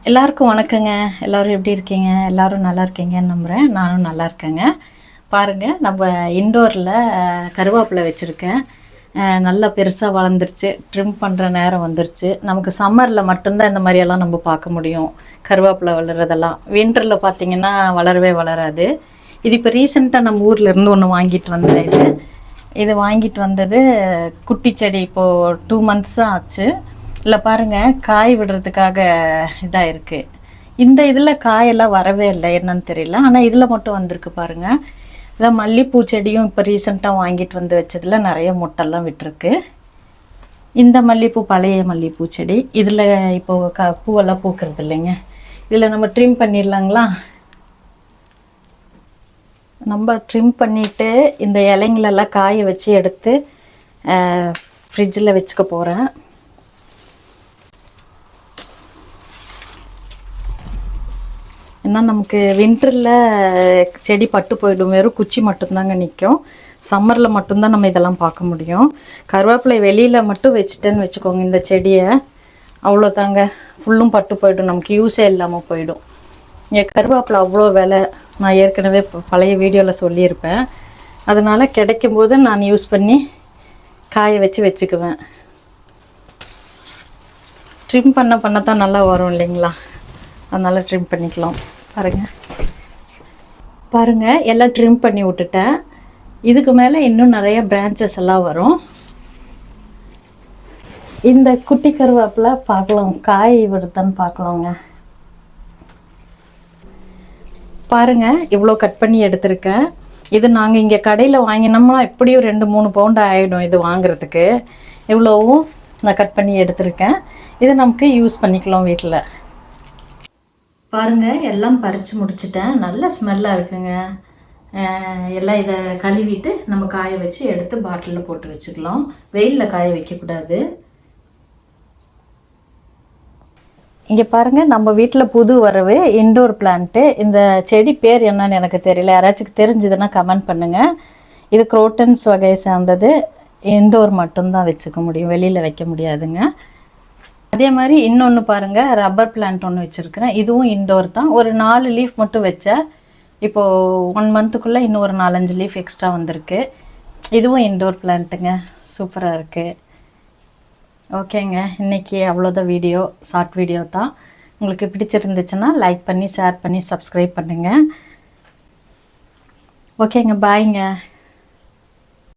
எல்லாருக்கும் வணக்கங்க. எல்லோரும் எப்படி இருக்கீங்க? எல்லோரும் நல்லா இருக்கீங்கன்னு நம்புகிறேன். நானும் நல்லா இருக்கேங்க. பாருங்கள், நம்ம இன்டோரில் கருவேப்பிலை வச்சுருக்கேன். நல்லா பெருசாக வளர்ந்துருச்சு. ட்ரிம் பண்ணுற நேரம் வந்துருச்சு. நமக்கு சம்மரில் மட்டும்தான் இந்த மாதிரியெல்லாம் நம்ம பார்க்க முடியும். கருவேப்பிலை வளர்கிறதெல்லாம் வின்டரில் பார்த்திங்கன்னா வளரவே வளராது. இது இப்போ ரீசெண்டாக நம்ம ஊரில் இருந்து ஒன்று வாங்கிட்டு வந்தேன். இது வாங்கிட்டு வந்தது குட்டி செடி. இப்போது 2 months தான் ஆச்சு. இல்லை பாருங்கள், காய் விடுறதுக்காக இதாக இருக்குது. இந்த இதில் காயெல்லாம் வரவே இல்லை, என்னன்னு தெரியல. ஆனால் இதில் மட்டும் வந்திருக்கு பாருங்கள். இதான் மல்லிகைப்பூ செடியும் இப்போ ரீசெண்டாக வாங்கிட்டு வந்து வச்சதில் நிறைய முட்டெல்லாம் விட்டுருக்கு. இந்த மல்லிகைப்பூ பழைய மல்லிகைப்பூ செடி. இதில் இப்போது பூவெல்லாம் பூக்கிறது இல்லைங்க. இதில் நம்ம ட்ரிம் பண்ணிடலாங்களா? நம்ம ட்ரிம் பண்ணிவிட்டு இந்த இலைங்களெல்லாம் காய வச்சு எடுத்து ஃப்ரிட்ஜில் வச்சுக்க போகிறேன். ஏன்னா நமக்கு வின்டரில் செடி பட்டு போயிடும். வெறும் குச்சி மட்டும்தாங்க நிற்கும். சம்மரில் மட்டும்தான் நம்ம இதெல்லாம் பார்க்க முடியும். கருவேப்பிலை வெளியில் மட்டும் வச்சுட்டேன்னு வச்சுக்கோங்க இந்த செடியை, அவ்வளோதாங்க, ஃபுல்லும் பட்டு போயிடும். நமக்கு யூஸே இல்லாமல் போயிடும். இங்கே கருவேப்பிலை அவ்வளோ விலை. நான் ஏற்கனவே பழைய வீடியோவில் சொல்லியிருப்பேன். அதனால் கிடைக்கும்போது நான் யூஸ் பண்ணி காய வச்சு வச்சுக்குவேன். ட்ரிம் பண்ண தான் நல்லா வரும் இல்லைங்களா? அதனால் ட்ரிம் பண்ணிக்கலாம். பாருங்கள், எல்லாம் ட்ரிம் பண்ணி விட்டுட்டேன். இதுக்கு மேலே இன்னும் நிறைய பிரான்ச்சஸ் எல்லாம் வரும். இந்த குட்டி கருவேப்பிலை பார்க்கலாம், காய் விடுதான்னு பார்க்கலாங்க. பாருங்கள், இவ்வளோ கட் பண்ணி எடுத்திருக்கேன். இது நாங்கள் இங்கே கடையில் வாங்கினோம்னா எப்படியும் 2-3 பவுண்டு ஆகிடும் இது வாங்குறதுக்கு. இவ்வளோவும் நான் கட் பண்ணி எடுத்திருக்கேன். இதை நமக்கு யூஸ் பண்ணிக்கலாம் வீட்டில். பாருங்கள், எல்லாம் பறித்து முடிச்சிட்டேன். நல்ல ஸ்மெல்லாக இருக்குங்க. எல்லாம் இதை கழுவிட்டு நம்ம காய வச்சு எடுத்து பாட்டிலில் போட்டு வச்சுக்கலாம். வெயிலில் காய வைக்கக்கூடாது. இங்கே பாருங்கள், நம்ம வீட்டில் புது வரவு இன்டோர் பிளான்ட்டு. இந்த செடி பேர் என்னன்னு எனக்கு தெரியல. யாராச்சும் தெரிஞ்சதுன்னா கமெண்ட் பண்ணுங்கள். இது குரோட்டன்ஸ் வகையை சேர்ந்தது. இன்டோர் மட்டும்தான் வச்சுக்க முடியும், வெளியில் வைக்க முடியாதுங்க. அதே மாதிரி இன்னொன்று பாருங்கள், ரப்பர் பிளான்ட் ஒன்று வச்சுருக்கிறேன். இதுவும் இன்டோர் தான். ஒரு 4 லீஃப் மட்டும் வச்சேன். இப்போது 1 monthக்குள்ளே இன்னும் ஒரு 4-5 லீஃப் எக்ஸ்ட்ரா வந்திருக்கு. இதுவும் இன்டோர் பிளான்ட்டுங்க. சூப்பராக இருக்குது. ஓகேங்க, இன்றைக்கி அவ்வளோதான் வீடியோ. ஷார்ட் வீடியோ தான். உங்களுக்கு பிடிச்சிருந்துச்சுன்னா லைக் பண்ணி, ஷேர் பண்ணி, சப்ஸ்கிரைப் பண்ணுங்கள். ஓகேங்க, பாய்ங்க.